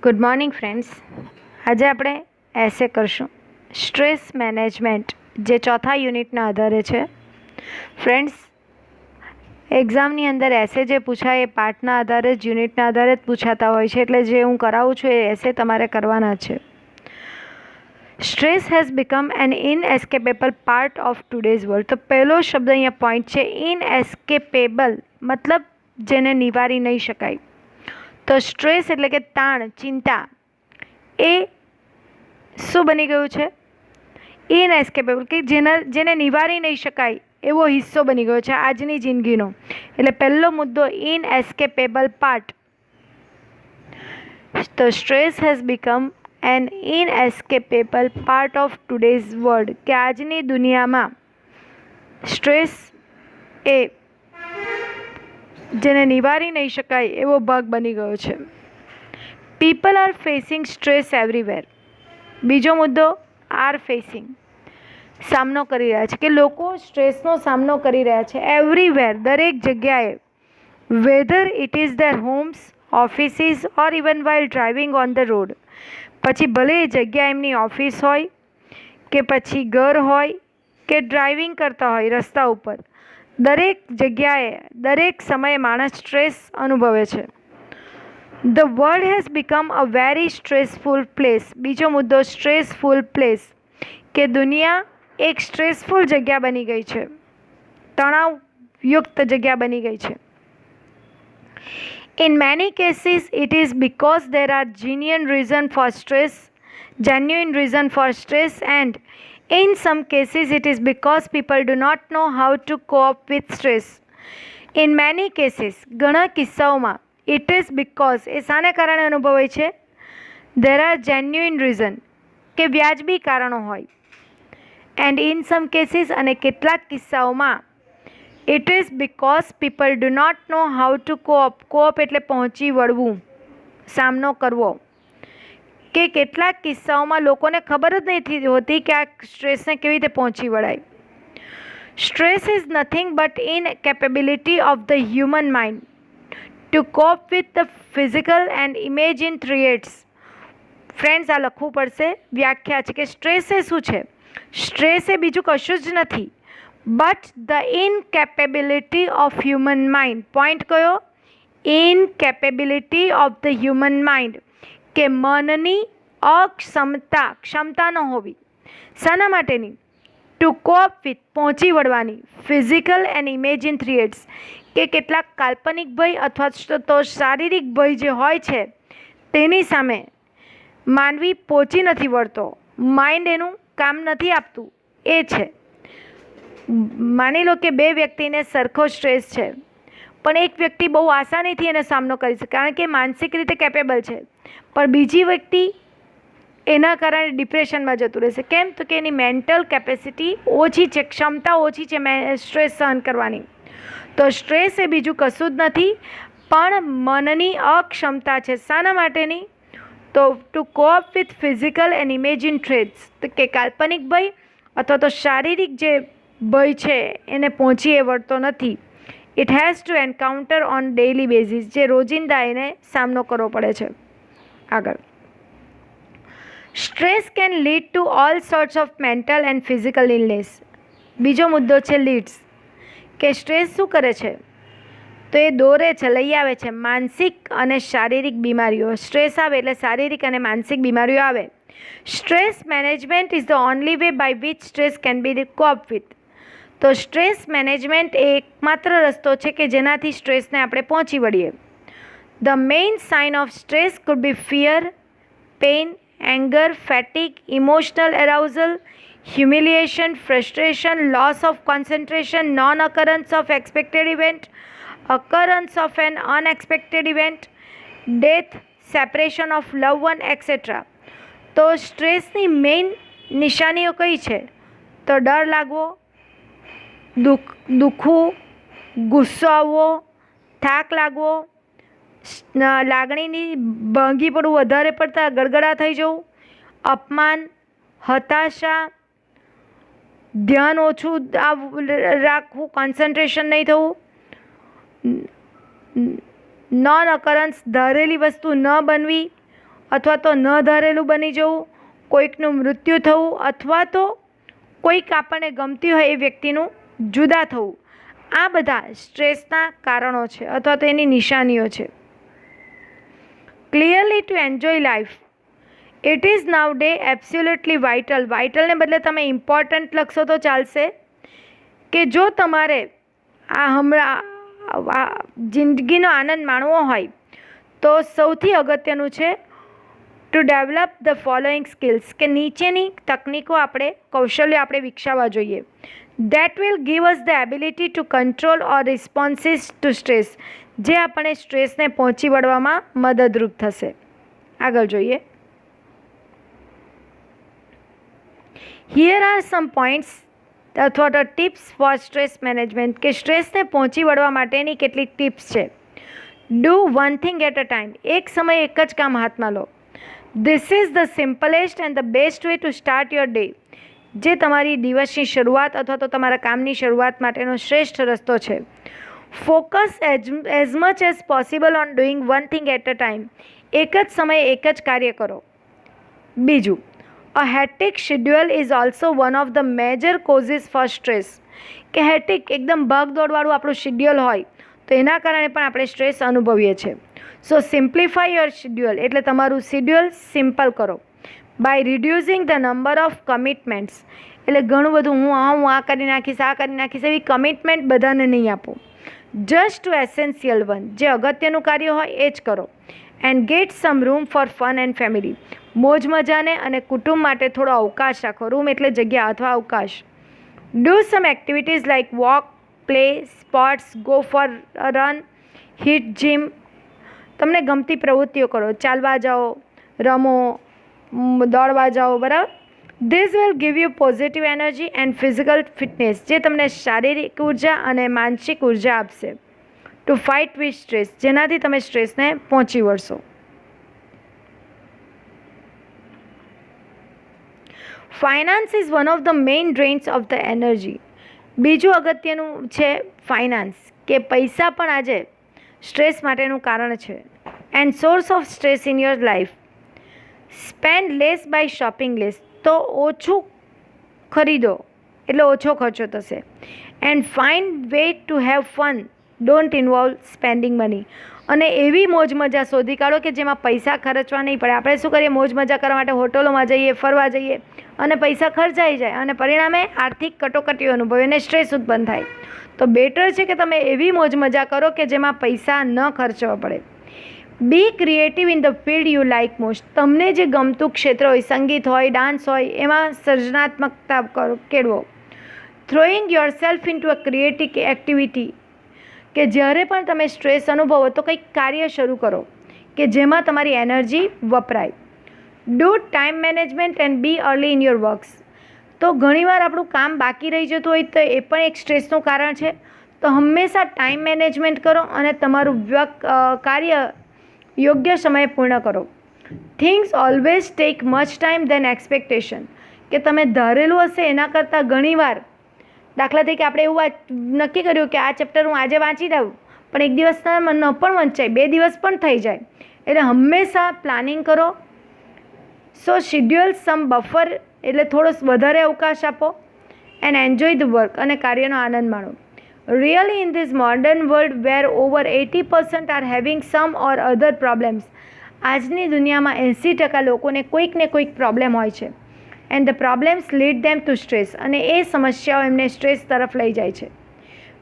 Good morning friends. આજે આપણે એસે કરશું સ્ટ્રેસ મેનેજમેન્ટ, જે ચોથા યુનિટના આધારે છે. ફ્રેન્ડ્સ, એક્ઝામની અંદર એસે જે પૂછાય એ પાર્ટના આધારે જ, યુનિટના આધારે જ પૂછાતા હોય છે. એટલે જે હું કરાવું છું એ એસે તમારે કરવાના છે. Stress has become an inescapable part of today's world. તો પહેલો શબ્દ અહીંયા પોઈન્ટ છે ઇનએસ્કેપેબલ, મતલબ જેને નિવારી નહીં શકાય. તો સ્ટ્રેસ એટલે કે તાણ, ચિંતા, એ શું બની ગયું છે? ઇનએસ્કેપેબલ, કે જેને નિવારી નહીં શકાય એવો હિસ્સો બની ગયો છે આજની જિંદગીનો. એટલે પહેલો મુદ્દો ઇનએસ્કેપેબલ પાર્ટ. તો stress has become an inescapable part of today's world, કે આજની દુનિયામાં સ્ટ્રેસ એ જેને નિવારી નહીં શકાય એવો ભાગ બની ગયો છે. People are facing stress everywhere. બીજો મુદ્દો આર ફેસિંગ, સામનો કરી રહ્યા છે, કે લોકો સ્ટ્રેસનો સામનો કરી રહ્યા છે એવરીવેર, દરેક જગ્યાએ. Whether it is their homes, offices or even while driving on the road. પછી ભલે એ જગ્યા એમની ઓફિસ હોય, કે પછી ઘર હોય, કે ડ્રાઇવિંગ કરતા હોય રસ્તા ઉપર, દરેક જગ્યાએ દરેક સમયે માણસ સ્ટ્રેસ અનુભવે છે. The world has become a very stressful place. બીજો મુદ્દો સ્ટ્રેસફુલ પ્લેસ, કે દુનિયા એક સ્ટ્રેસફુલ જગ્યા બની ગઈ છે, તણાવયુક્ત જગ્યા બની ગઈ છે. In many cases, it is because there are genuine reason for stress, and in some cases, it is because people do not know how to cope with stress. In many cases, ઘણા કિસ્સાઓમાં, it is because, એ શાને કારણે અનુભવાય છે? There are genuine reason, કે વ્યાજબી કારણો હોય. And in some cases, અને કેટલાક કિસ્સાઓમાં, it is because people do not know how to cope. Cope એટલે પહોંચી વળવું, સામનો કરવો. કે કેટલાક કિસ્સાઓમાં લોકોને ખબર જ નથી હોતી કે આ સ્ટ્રેસને કેવી રીતે પહોંચી વળાય. Stress is nothing but incapability of the human mind to cope with the physical and imagine threats. Friends, આ લખવું પડશે. વ્યાખ્યા છે કે સ્ટ્રેસ એ શું છે? સ્ટ્રેસ એ બીજું કશું જ નથી, but the incapability of human mind. Point કયો? Incapability of the human mind, કે મનની અક્ષમતા, ક્ષમતા ન હોવી. શાના માટેની? ટુ કોપ વિથ, પહોંચી વળવાની, ફિઝિકલ એન્ડ ઇમેજિન થ્રેટ્સ, કે કેટલાક કાલ્પનિક ભય અથવા તો શારીરિક ભય જે હોય છે તેની સામે માનવી પહોંચી નથી વળતો, માઇન્ડ એનું કામ નથી આપતું. એ છે, માની લો કે બે વ્યક્તિને સરખો સ્ટ્રેસ છે, પણ એક વ્યક્તિ બહુ આસાનીથી એને સામનો કરી શકે કારણ કે માનસિક રીતે કેપેબલ છે, પણ બીજી વ્યક્તિ એના કારણે ડિપ્રેશનમાં જતું રહેશે. કેમ? તો કે એની મેન્ટલ કેપેસિટી ઓછી છે, ક્ષમતા ઓછી છે સ્ટ્રેસ સહન કરવાની. તો સ્ટ્રેસ એ બીજું કશું જ નથી, પણ મનની અક્ષમતા છે. શાના માટેની? તો to cope with physical and imagine threats, કે કાલ્પનિક ભય અથવા તો શારીરિક જે ભય છે એને પહોંચી વળતો નથી. It has to encounter on daily basis, જે રોજિંદા એને સામનો કરવો પડે છે. આગળ, stress can lead to all sorts of mental and physical illness. બીજો મુદ્દો છે લીડ્સ, કે સ્ટ્રેસ શું કરે છે? તો એ દોરે છે, લઈ આવે છે માનસિક અને શારીરિક બીમારીઓ. સ્ટ્રેસ આવે એટલે શારીરિક અને માનસિક બીમારીઓ આવે. Stress management is the only way by which stress can be cope with. તો સ્ટ્રેસ મેનેજમેન્ટ એ એકમાત્ર રસ્તો છે કે જેનાથી સ્ટ્રેસને આપણે પહોંચી વળીએ. The main sign of stress could be fear, pain, anger, fatigue, emotional arousal, humiliation, frustration, loss of concentration, non-occurrence of expected event, occurrence of an unexpected event, death, separation of loved one, etc. તો સ્ટ્રેસની main નિશાનીઓ કઈ છે? તો ડર લાગવો, દુખવું, ગુસ્સો આવવો, થાક લાગવો, લાગણીની ભાંગી પડવું, વધારે પડતા ગડગડા થઈ જવું, અપમાન, હતાશા, ધ્યાન ઓછું રાખવું, કોન્સન્ટ્રેશન નહીં થવું, નોન અકરન્સ, ધારેલી વસ્તુ ન બનવી, અથવા તો ન ધારેલું બની જવું, કોઈકનું મૃત્યુ થવું, અથવા તો કોઈક આપણને ગમતી હોય એ વ્યક્તિનું જુદા થવું, આ બધા સ્ટ્રેસના કારણો છે અથવા તો એની નિશાનીઓ છે. Clearly to enjoy life it is now day absolutely vital. વાઇટલને બદલે તમે ઇમ્પોર્ટન્ટ લખશો તો ચાલશે, કે જો તમારે હમણાં જિંદગીનો આનંદ માણવો હોય તો સૌથી અગત્યનું છે to develop the following skills, કે નીચેની તકનીકો કૌશલ્યો આપણે વિકસાવવા જોઈએ. That will give us the ability to control or responses to stress, જે આપણે સ્ટ્રેસને પહોંચી વળવામાં મદદરૂપ થશે. આગળ જોઈએ. હિયર આર સમ પોઈન્ટ્સ અથવા તો ટિપ્સ ફોર સ્ટ્રેસ મેનેજમેન્ટ, કે સ્ટ્રેસને પહોંચી વળવા માટેની કેટલીક ટિપ્સ છે. Do one thing at a time, એક સમયે એક જ કામ હાથમાં લો. This is the simplest and the best way to start your day, જે તમારી દિવસની શરૂઆત અથવા તો તમારા કામની શરૂઆત માટેનો શ્રેષ્ઠ રસ્તો છે. Focus as much as possible on doing one thing at a time, એક જ સમયે એક જ કાર્ય કરો. બીજું, a hectic schedule is also one of the major causes for stress, કે હેક્ટિક એકદમ ભાગદોડવાળું આપણું શેડ્યુલ હોય તો એના કારણે પણ આપણે સ્ટ્રેસ અનુભવીએ છીએ. સો સિમ્પ્લિફાય યોર શેડ્યુલ, એટલે તમારું શેડ્યુલ સિમ્પલ કરો. By reducing the number of commitments, એટલે ઘણું બધું હું આ કરી નાખીશ એવી કમિટમેન્ટ બધાને નહીં આપો. જસ્ટ ટુ એસેન્શિયલ વન, જે અગત્યનું કાર્ય હોય એ જ કરો. And gate sum room for fun and family, મોજ મજાને અને કુટુંબ માટે થોડો અવકાશ રાખો. રૂમ એટલે જગ્યા અથવા અવકાશ. Do some activities like walk, play, sports, go for run, hit gym. તમને ગમતી પ્રવૃત્તિઓ કરો, ચાલવા જાઓ, રમો, દોડવા જાઓ, બરાબર. This will give you positive energy and physical fitness, જે તમને શારીરિક ઉર્જા અને માનસિક ઉર્જા આપશે. ટુ ફાઇટ વિથ સ્ટ્રેસ, જેનાથી તમે સ્ટ્રેસને પહોંચી વળશો. Finance is one of the main drains of the energy. બીજું અગત્યનું છે ફાઇનાન્સ, કે પૈસા પણ આજે સ્ટ્રેસ માટેનું કારણ છે. And source of stress in your life. Spend less buy shopping less, તો ઓછું ખરીદો એટલે ઓછો ખર્ચો થશે. And find way to have fun, don't involve spending money, અને એવી મોજ મજા શોધી કાઢો કે જેમાં પૈસા ખર્ચવા નહીં પડે. આપણે શું કરીએ, મોજ મજા કરવા માટે હોટલોમાં જઈએ, ફરવા જઈએ અને પૈસા ખર્ચાઈ જાય અને પરિણામે આર્થિક કટોકટીઓ અનુભવે અને સ્ટ્રેસ ઉત્પન્ન થાય. તો બેટર છે કે તમે એવી મોજ મજા કરો કે જેમાં પૈસા ન ખર્ચવા પડે. Be creative in the field you like most, તમને જે ગમતું ક્ષેત્ર હોય, સંગીત હોય, ડાન્સ હોય, એમાં સર્જનાત્મકતા કેળવો. Throwing yourself into a creative activity, કે જ્યારે પણ તમે સ્ટ્રેસ અનુભવો તો કંઈક કાર્ય શરૂ કરો કે જેમાં તમારી એનર્જી વપરાય. Do time management and be early in your works, તો ઘણીવાર આપણું કામ બાકી રહી જતું હોય તો એ પણ એક સ્ટ્રેસનું કારણ છે. તો હંમેશા ટાઈમ મેનેજમેન્ટ કરો અને તમારું કાર્ય યોગ્ય સમયે પૂર્ણ કરો. Things always take much time than expectation, કે તમે ધારેલું હશે એના કરતાં ઘણીવાર, દાખલા તરીકે આપણે એવું નક્કી કર્યું કે આ ચેપ્ટર હું આજે વાંચી દઉં, પણ એક દિવસના ન પણ વંચાય, 2 દિવસ પણ થઈ જાય. એટલે હંમેશા પ્લાનિંગ કરો. સો શેડ્યુલ સમ બફર, એટલે થોડો વધારે અવકાશ આપો. એન્ડ એન્જોય ધ વર્ક, અને કાર્યનો આનંદ માણો. Really, in this modern world where over 80% are having some or other problems, આજની દુનિયામાં 80% લોકોને કોઈક ને કોઈક પ્રોબ્લેમ હોય છે. And the problems lead them to stress, અને એ સમસ્યાઓ એમને સ્ટ્રેસ તરફ લઈ જાય છે.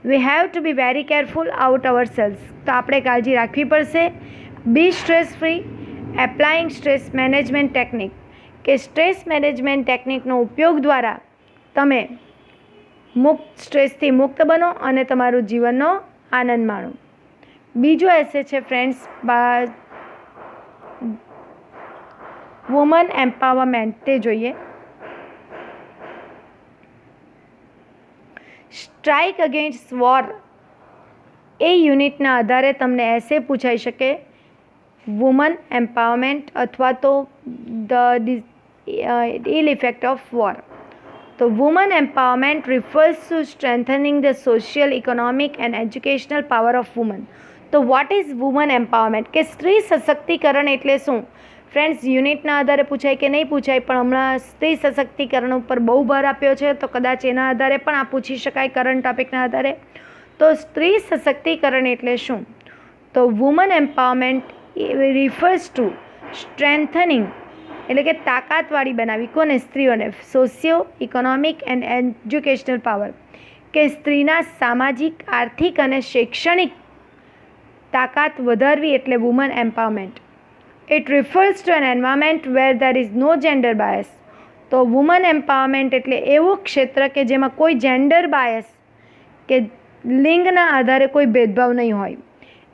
We have to be very careful out ourselves, તો આપણે કાળજી રાખવી પડશે. Be stress free, applying stress management technique, કે સ્ટ્રેસ મેનેજમેન્ટ ટેકનિકનો ઉપયોગ દ્વારા તમે સ્ટ્રેસથી મુક્ત બનો અને તમારું જીવનનો આનંદ માણો. બીજો એસે છે ફ્રેન્ડ્સ, વુમન એમ્પાવરમેન્ટ, તે જોઈએ. સ્ટ્રાઇક અગેન્સ્ટ વોર, એ યુનિટના આધારે તમને એસે પૂછાઈ શકે. વુમન એમ્પાવરમેન્ટ અથવા તો the ill effect of war. તો woman empowerment refers to strengthening the social, economic and educational power of women. તો વોટ ઇઝ વુમન એમ્પાવરમેન્ટ, કે સ્ત્રી સશક્તિકરણ એટલે શું? ફ્રેન્ડ્સ, યુનિટના આધારે પૂછાય કે નહીં પૂછાય, પણ હમણાં સ્ત્રી સશક્તિકરણ ઉપર બહુ ભાર આપ્યો છે, તો કદાચ એના આધારે પણ આ પૂછી શકાય કરંટ ટોપિકના આધારે. તો સ્ત્રી સશક્તિકરણ એટલે શું? તો woman empowerment refers to strengthening, એટલે કે તાકાતવાળી બનાવી કોને? સ્ત્રીઓને. Socio economic and educational power, કે સ્ત્રીના સામાજિક, આર્થિક અને શૈક્ષણિક તાકાત વધારવી એટલે woman empowerment. It refers to an environment where there is no gender bias. તો વુમન એમ્પાવરમેન્ટ એટલે એવું ક્ષેત્ર કે જેમાં કોઈ જેન્ડર બાયસ કે લિંગના આધારે કોઈ ભેદભાવ નહીં હોય,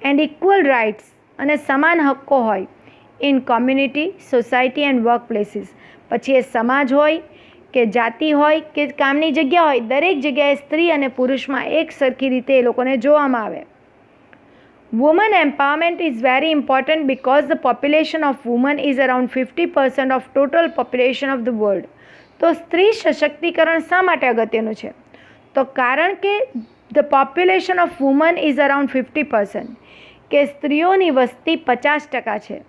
એન્ડ ઇક્વલ રાઇટ્સ અને સમાન હક્કો હોય in community, society and work places. પછી એ સમાજ હોય કે જાતિ હોય કે કામની જગ્યા હોય, દરેક જગ્યાએ સ્ત્રી અને પુરુષમાં એક સરખી રીતે એ લોકોને જોવામાં આવે. Women empowerment is very important because the population of women is around 50% of total population of the world. તો સ્ત્રી સશક્તિકરણ શા માટે અગત્યનું છે? તો કારણ કે the population of women is around 50%, કે સ્ત્રીઓની વસ્તી 50% છે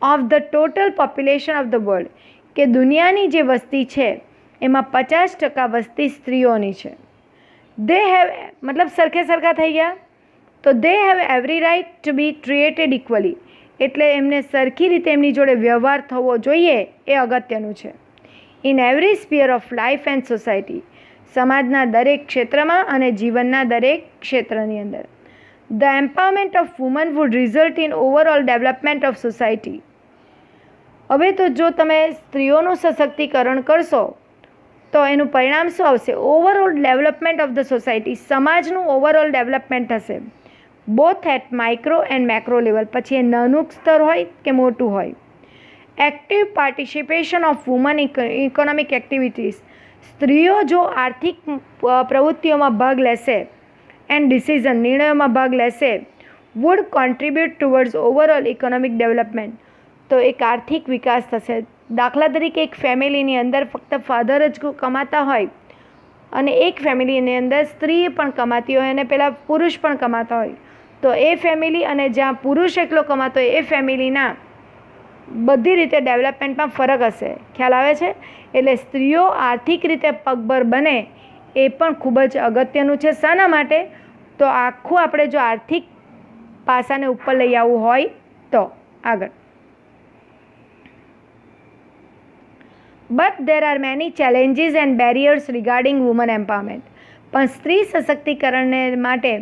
of the total population of the world, કે દુનિયાની જે વસ્તી છે એમાં 50% વસ્તી સ્ત્રીઓની છે. They have, મતલબ સરખા થઈ ગયા. તો they have every right to be treated equally, એટલે એમને સરખી રીતે એમની જોડે વ્યવહાર થવો જોઈએ, એ અગત્યનું છે. In every sphere of life and society, સમાજના દરેક ક્ષેત્રમાં અને જીવનના દરેક ક્ષેત્રની અંદર. The empowerment of woman would result in overall development of society. હવે તો જો તમે સ્ત્રીઓનું સશક્તિકરણ કરશો તો એનું પરિણામ શું આવશે? Overall development of the society, સમાજનું ઓવરઓલ ડેવલપમેન્ટ થશે. Both at micro and macro level, પછી એ નાનું સ્તર હોય કે મોટું હોય. Active participation of woman economic activities, સ્ત્રીઓ જો આર્થિક પ્રવૃત્તિઓમાં ભાગ લેશે એન્ડ ડિસિઝન, નિર્ણયોમાં ભાગ લેશે, would contribute towards overall economic development, તો એક આર્થિક વિકાસ થશે. દાખલા તરીકે એક ફેમિલીની અંદર ફક્ત ફાધર જ કમાતા હોય અને એક ફેમિલીની અંદર સ્ત્રી પણ કમાતી હોય અને પેલા પુરુષ પણ કમાતા હોય, તો એ ફેમિલી અને જ્યાં પુરુષ એકલો કમાતો હોય એ ફેમિલીના બધી રીતે ડેવલપમેન્ટમાં ફરક હશે. ખ્યાલ આવે છે? એટલે સ્ત્રીઓ આર્થિક રીતે પગભર બને એ પણ ખૂબ જ અગત્યનું છે. શાના માટે? તો આખું આપણે જો આર્થિક પાસાને ઉપર લઈ આવવું હોય તો. આગળ, but there are many challenges and barriers regarding woman empowerment. પણ સ્ત્રી સશક્તિકરણને માટે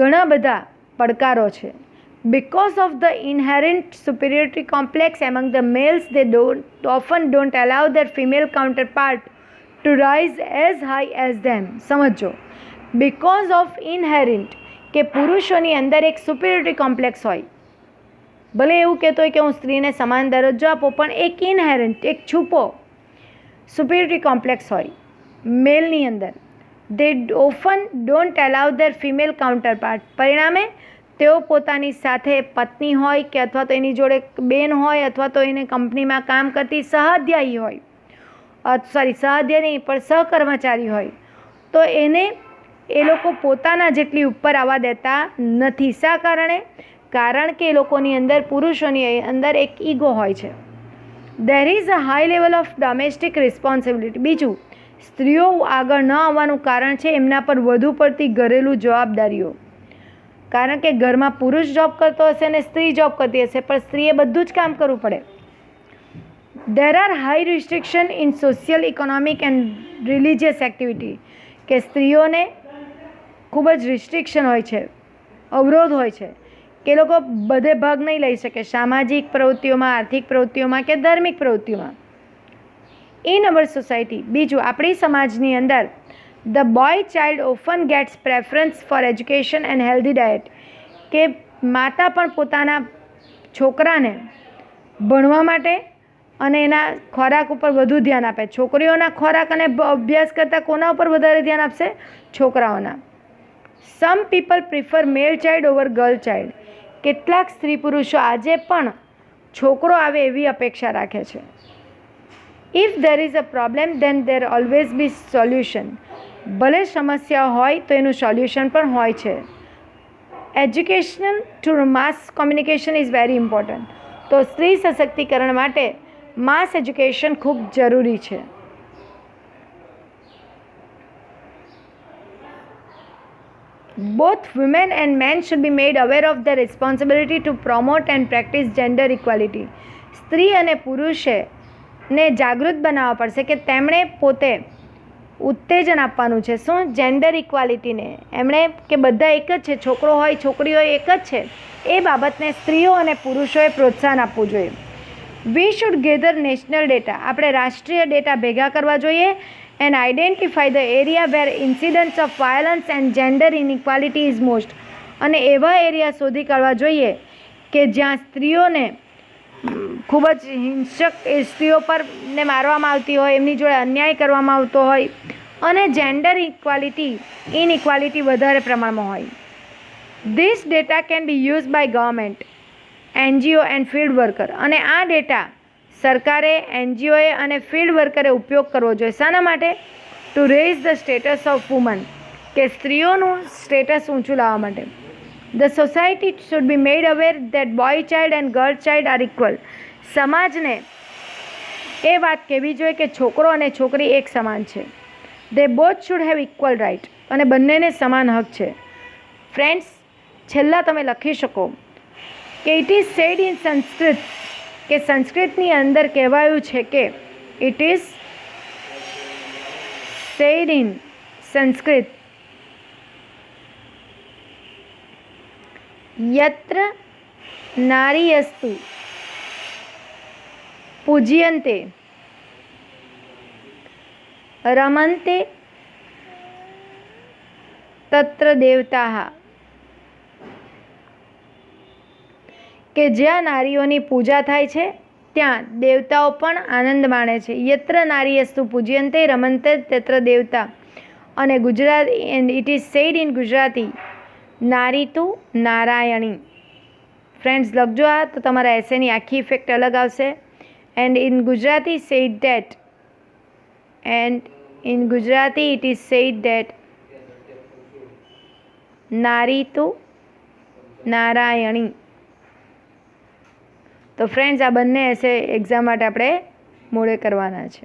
ઘણા બધા પડકારો છે. Because of the inherent superiority complex among the males, they don't allow their female counterpart to rise as high as them. સમજો, because of ઇનહેરન્ટ, કે પુરુષોની અંદર એક સુપિરિયોરિટી કોમ્પ્લેક્સ હોય. ભલે એવું કહેતો હોય કે હું સ્ત્રીને સમાન દરજ્જો આપો, પણ એક ઇનહેરન્ટ, એક છુપો સુપિરિયોરિટી કોમ્પ્લેક્સ હોય મેલની અંદર. they often don't allow their female counterpart. પરિણામે તેઓ પોતાની સાથે પત્ની હોય કે અથવા તો એની જોડે બેન હોય અથવા તો એને કંપનીમાં કામ કરતી સહાધ્યાયી હોય, સહાધ્યાય નહીં પણ સહકર્મચારી હોય, તો એને એ લોકો પોતાના જેટલી ઉપર આવવા દેતા નથી. શા કારણે? કારણ કે એ લોકોની અંદર, પુરુષોની અંદર એક ઈગો હોય છે. there is a high level of domestic responsibility. બીજું, સ્ત્રીઓ આગળ ન આવવાનું કારણ છે એમના પર વધુ પડતી ઘરેલું જવાબદારીઓ. કારણ કે ઘરમાં પુરુષ જોબ કરતો હશે અને સ્ત્રી જોબ કરતી હશે, પણ સ્ત્રીએ બધું જ કામ કરવું પડે. there are high restriction in social, economic and religious activity. કે સ્ત્રીઓને ખૂબ જ રિસ્ટ્રિક્શન હોય છે, અવરોધ હોય છે કે લોકો બધે ભાગ નહીં લઈ શકે સામાજિક પ્રવૃત્તિઓમાં, આર્થિક પ્રવૃત્તિઓમાં કે ધાર્મિક પ્રવૃત્તિઓમાં. ઇન અવર સોસાયટી, બીજું, આપણી સમાજની અંદર the boy child often gets preference for education and healthy diet. કે માતા પણ પોતાના છોકરાને ભણવા માટે અને એના ખોરાક ઉપર વધુ ધ્યાન આપે. છોકરીઓના ખોરાક અને અભ્યાસ કરતાં કોના ઉપર વધારે ધ્યાન આપશે? છોકરાઓના. સમ પીપલ પ્રિફર મેલ ચાઇલ્ડ ઓવર ગર્લ ચાઇલ્ડ. કેટલાક સ્ત્રી પુરુષો આજે પણ છોકરો આવે એવી અપેક્ષા રાખે છે. If there is a problem then there always be solution. ભલે સમસ્યા હોય તો એનું સોલ્યુશન પણ હોય છે. Education to mass communication is very important. તો સ્ત્રી સશક્તિકરણ માટે માસ એજ્યુકેશન ખૂબ જરૂરી છે. Both women and men should be made aware of their responsibility to promote and practice gender equality. સ્ત્રી અને પુરુષે ને જાગૃત બનાવવા પડશે કે તેમણે પોતે ઉત્તેજન આપવાનું છે. શું? જેન્ડર ઇક્વાલિટીને. એમણે કે બધા એક જ છે, છોકરો હોય છોકરી હોય એક જ છે, એ બાબતને સ્ત્રીઓ અને પુરુષોએ પ્રોત્સાહન આપવું જોઈએ. We should gather national data. આપણે રાષ્ટ્રીય ડેટા ભેગા કરવા જોઈએ and identify the area where incidents of violence and gender inequality is most. અને એવા એરિયા શોધી કાઢવા જોઈએ કે જ્યાં સ્ત્રીઓને ખૂબ જ હિંસક સ્ત્રીઓ પર ને મારવામાં આવતી હોય, એમની જોડે અન્યાય કરવામાં આવતો હોય અને જેન્ડર ઇનઇક્વાલિટી વધારે પ્રમાણમાં હોય. This data can be use by government, NGO and field worker. અને આ ડેટા સરકારે, NGOએ અને ફિલ્ડ વર્કરે ઉપયોગ કરવો જોઈએ. શાના માટે? To raise the status of woman, કે સ્ત્રીઓનું સ્ટેટસ ઊંચું લાવવા માટે. The society should be made aware that boy child and girl child are equal. સમાજને એ વાત કહેવી જોઈએ કે છોકરો અને છોકરી એક સમાન છે. They both should have equal right. અને બંનેને સમાન હક છે. ફ્રેન્ડ્સ, છેલ્લા તમે લખી શકો કે it is said in Sanskrit, કે સંસ્કૃતની અંદર કહેવાયું છે કે it is said in Sanskrit યત્ર નારીયસ્તુ પૂજ્યન્તે રમન્તે તત્ર દેવતાઃ. કે જ્યાં નારીઓની પૂજા થાય છે ત્યાં દેવતાઓ પણ આનંદ માણે છે. યત્ર નારીયસ્તુ પૂજ્યન્તે રમન્તે તત્ર દેવતા. અને Gujarat and it is said in Gujarati નારી તુ નારાયણી. ફ્રેન્ડ્સ, લખજો આ તો તમારા એસેની આખી ઇફેક્ટ અલગ આવશે. And in Gujarati said that, and in Gujarati it is said that નારી તુ નારાયણી. તો ફ્રેન્ડ્સ, આ બંને એસે એક્ઝામ માટે આપણે મોડે કરવાના છે.